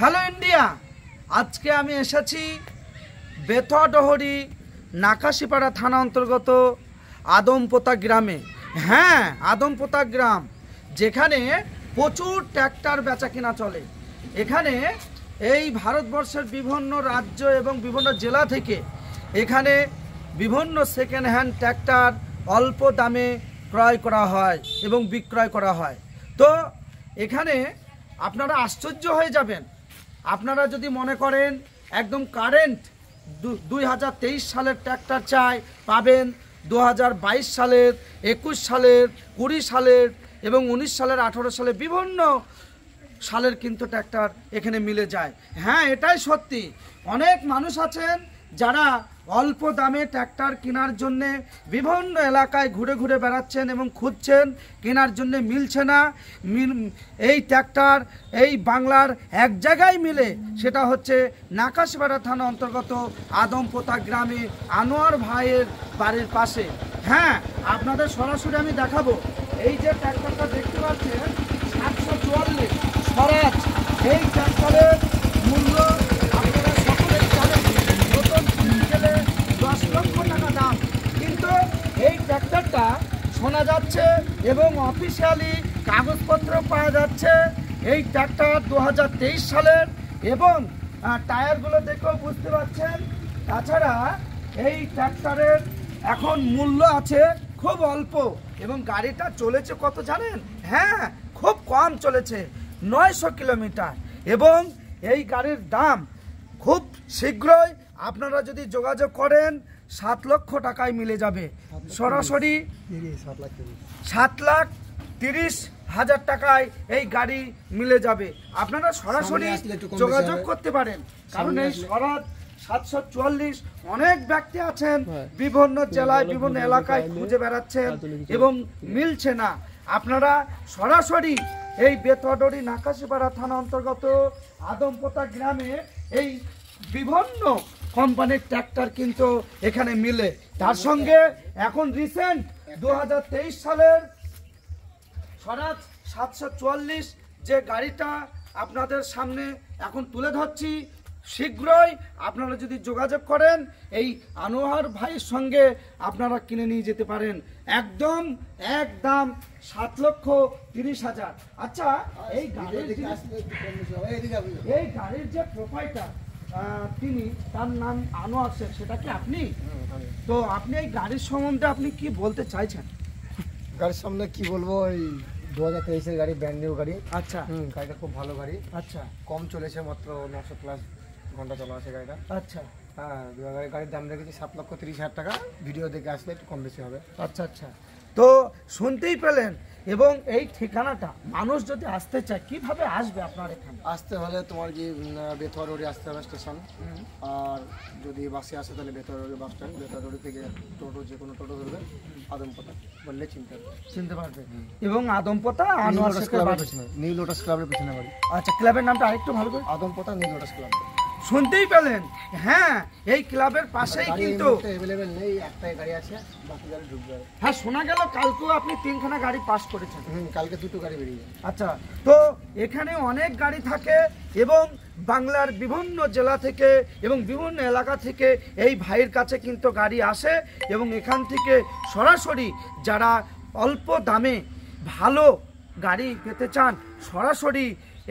Hello India. আজকে আমি এসেছি বেথুয়াডহরি নাকাশিপাড়া থানা অন্তর্গত আদমপোতা গ্রামে। হ্যাঁ, আদমপোতা গ্রাম, যেখানে প্রচুর ট্র্যাক্টর বেচা কিনা চলে। এখানে এই ভারতবর্ষের বিভিন্ন রাজ্য এবং বিভিন্ন জেলা থেকে এখানে বিভিন্ন সেকেন্ড হ্যান্ড ট্র্যাক্টর অল্প দামে ক্রয় করা হয় এবং বিক্রয় করা হয়। তো এখানে আপনারা আশ্চর্য হয়ে যাবেন। আপনারা যদি মনে করেন একদম কারেন্ট 2023 সালের ট্র্যাক্টর চাই, পাবেন 2022 সালের, 21 সালের, 20 সালের এবং 19 সালের, 18 সালের বিভিন্ন সালের কিন্তু ট্র্যাক্টর এখানে মিলে যায়। হ্যাঁ, এটাই সত্যি। অনেক মানুষ আছেন যারা অল্প দামে ট্র্যাক্টর কেনার জন্যে বিভিন্ন এলাকায় ঘুরে ঘুরে বেড়াচ্ছেন এবং খুঁজছেন, কেনার জন্যে মিলছে না। এই ট্র্যাক্টর এই বাংলার এক জায়গায় মিলে, সেটা হচ্ছে নাকাশিপাড়া থানা অন্তর্গত আদমপোতা গ্রামে আনোয়ার ভাইয়ের বাড়ির পাশে। হ্যাঁ, আপনাদের সরাসরি আমি দেখাবো। এই যে ট্র্যাক্টরটা দেখতে পাচ্ছেন 744 স্বরাজ, এই ট্র্যাক্টরের মূল্য আপনারা সকলেই জানেন, নতুন কিনতে গেলে 10 লক্ষ টাকা দাম। কিন্তু এই ট্র্যাক্টরটা শোনা যাচ্ছে এবং অফিসিয়ালি কাগজপত্র পাওয়া যাচ্ছে এই ট্র্যাক্টর 2023 সালের, এবং টায়ারগুলো দেখেও বুঝতে পারছেন। তাছাড়া এই ট্র্যাক্টরের এখন মূল্য আছে খুব অল্প, এবং গাড়িটা চলেছে কত জানেন? হ্যাঁ, খুব কম চলেছে, 900 কিলোমিটার। এবং এই গাড়ির দাম খুব শীঘ্রই আপনারা যদি যোগাযোগ করেন 7 লক্ষ টাকায় মিলে যাবে। সরাসরি 7,30,000 টাকায় এই গাড়ি মিলে যাবে। আপনারা সরাসরি যোগাযোগ করতে পারেন, কারণ এই স্বরাজ 744 অনেক ব্যক্তি আছেন বিভিন্ন জেলায় বিভিন্ন এলাকায় খুঁজে বেড়াচ্ছেন এবং মিলছে না। আপনারা সরাসরি এই বেথুয়াডহরি নাকাশিপাড়া থানা অন্তর্গত আদমপোতা গ্রামে এই বিভিন্ন কোম্পানির ট্র্যাক্টর কিন্তু এখানে মিলে। তার সঙ্গে এখন রিসেন্ট 2023 সালের স্বরাজ 744 যে গাড়িটা আপনাদের সামনে এখন তুলে ধরছি, শীঘ্রই আপনারা যদি যোগাযোগ করেন এই আনোয়ার ভাইয়ের সঙ্গে আপনারা কিনে নিয়ে যেতে পারেন। একদম 7,30,000। আচ্ছা, এই গাড়ির যে প্রোপাইটার তিনি, তার নাম আনোয়ার শেখ, সেটা কি আপনি? তো আপনি এই গাড়ির সম্বন্ধে আপনি কি বলতে চাইছেন? গাড়ির সামনে কি বলবো, এই 2023-এর গাড়ি, ব্র্যান্ড নিউ গাড়ি। আচ্ছা, গাড়িটা খুব ভালো গাড়ি। আচ্ছা, কম চলেছে, মাত্র 900 প্লাস ঘন্টা চলা আছে গাড়িটা। আচ্ছা, হ্যাঁ, গাড়ির দাম রেখেছি 7,30,000 টাকা। ভিডিও দেখে আসলে একটু কম বেশি হবে। আচ্ছা, আচ্ছা। তো শুনতেই পেলেন। এবং এই ঠিকানাটা মানুষ যদি আসতে চায় কিভাবে আসবে আপনার এখানে? আসতে হলে তোমার যে বেথুয়াডহরি আসতে হবে স্টেশন, আর যদি বাসে আসে তাহলে বেথুয়াডহরি বাস স্ট্যান্ড। বেথুয়াডহরি থেকে টোটো, যে কোনো টোটো ধরবে, আদমপোতা বললে চিনতে পারবে। এবং আদমপোতা আনোয়ার শেখের পিছনে, নিউ লোটাস ক্লাবের পিছনে বাড়ি। আচ্ছা, ক্লাবের নামটা আরেকটু ভালো করে। আদমপোতা নিউ লোটাস ক্লাব। শুনতেই পেলেন। হ্যাঁ, এই ক্লাবের পাশেই কিন্তু অ্যাভেলেবেল নেই, একটাই গাড়ি আছে, বাকি গাড়ি ঢুকবে। হ্যাঁ, শোনা গেল কালকেও আপনি 3খানা গাড়ি পাস করেছেন। কালকে 2টো গাড়ি বেরিয়ে। আচ্ছা, তো এখানে অনেক গাড়ি থাকে এবং বাংলার বিভিন্ন জেলা থেকে এবং বিভিন্ন এলাকা থেকে এই ভাইয়ের কাছে কিন্তু গাড়ি আসে, এবং এখান থেকে সরাসরি যারা অল্প দামে ভালো গাড়ি পেতে চান সরাসরি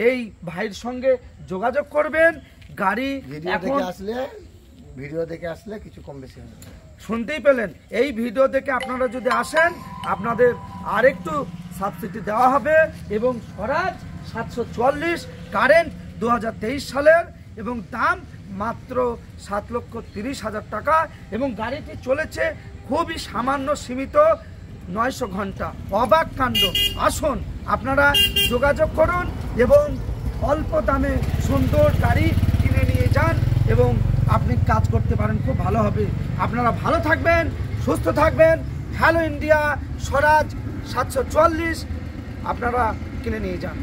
এই ভাইয়ের সঙ্গে যোগাযোগ করবেন। গাড়ি ভিডিও দেখে আসলে কিছু কম বেশি হবে। শুনতেই পেলেন, এই ভিডিও দেখে আপনারা যদি আসেন আপনাদের আরেকটু সাবসিডি দেওয়া হবে। এবং স্বরাজ 744 কারেন্ট 2023 সালের, এবং দাম মাত্র 7,30,000 টাকা, এবং গাড়িটি চলেছে খুবই সামান্য সীমিত 900 ঘন্টা। অবাক কাণ্ড। আসুন, আপনারা যোগাযোগ করুন এবং অল্প দামে সুন্দর গাড়ি কিনে নিয়ে যান এবং আপনি কাজ করতে পারেন, খুব ভালো হবে। আপনারা ভালো থাকবেন, সুস্থ থাকবেন। হ্যালো ইন্ডিয়া, স্বরাজ 744 আপনারা কিনে নিয়ে যান।